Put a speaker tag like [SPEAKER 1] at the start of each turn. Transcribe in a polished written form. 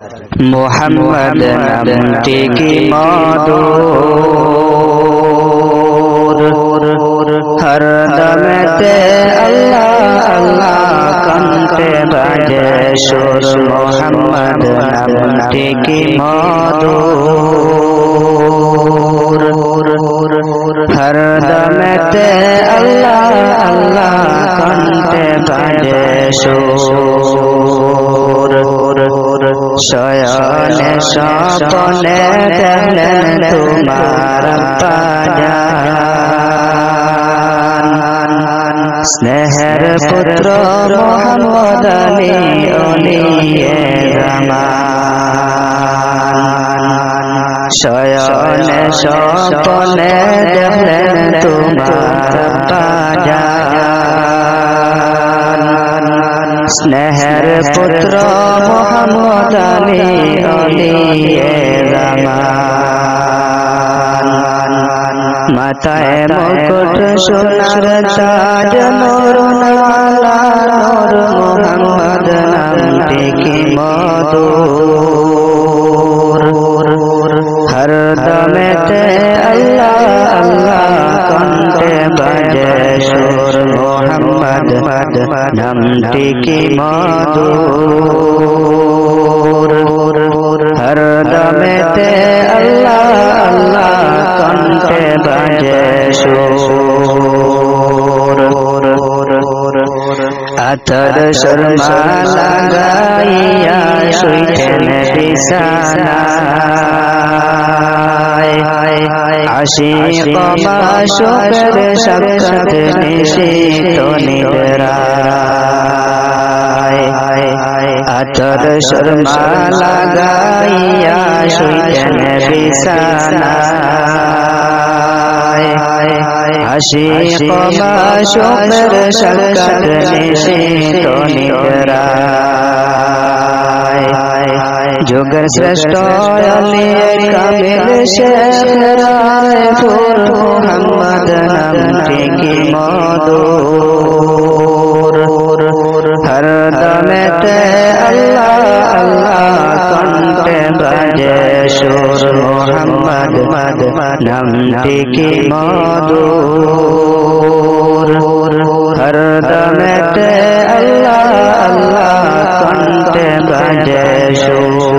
[SPEAKER 1] মুহাম্মদ নামটি কি মধুর, হরদমেতে আল্লাহ আল্লাহ কণ্ঠে বাজে সুর। মুহাম্মদ নামটি কি মধুর, হরদমেতে আল্লাহ আল্লাহ কণ্ঠে বাজে সুর। শয়নে স্বপনে দেখলেন তোমার আব্বাজান, স্নেহের পুত্র মুহাম্মদ আলী ওলিয়ে জামান। শয়নে স্বপনে দেখলেন তোমার আব্বাজান, স্নেহের পুত্র মুহাম্মদ আলী ওলিয়ে জামান। মাথায় মুকুট সোনার তাজ নূর আলা নূর, মুহাম্মদ নামটি কি মধুর, হরদমেতে আল্লাহ আল্লাহ কণ্ঠে বাজে সুর। মুহাম্মদ নামটি কি মধুর, হরদমেতে আল্লাহ আল্লাহ কণ্ঠে বাজে সুর। আতর সুরমা লাগাইয়া শুইতেন বিছানায়, আশিক মাশূকের সাক্ষাৎ নিশিত নিদ্রায়। আতর সুরমা লাগাইয়া শুইতেন বিছানায়, আশিক মাশূকের সাক্ষাৎ নিশিত নিদ্রায়। যুগের শ্রেষ্ঠ আলী কামিল শেখ রায়পুর, মুহাম্মদ নামটি কি মধুর, হরদমেতে আল্লাহ আল্লাহ কণ্ঠে বাজে সুর। মুহাম্মদ নামটি কি মধুর, হরদমেতে আল্লাহ আল্লাহ কণ্ঠে বাজে সুর।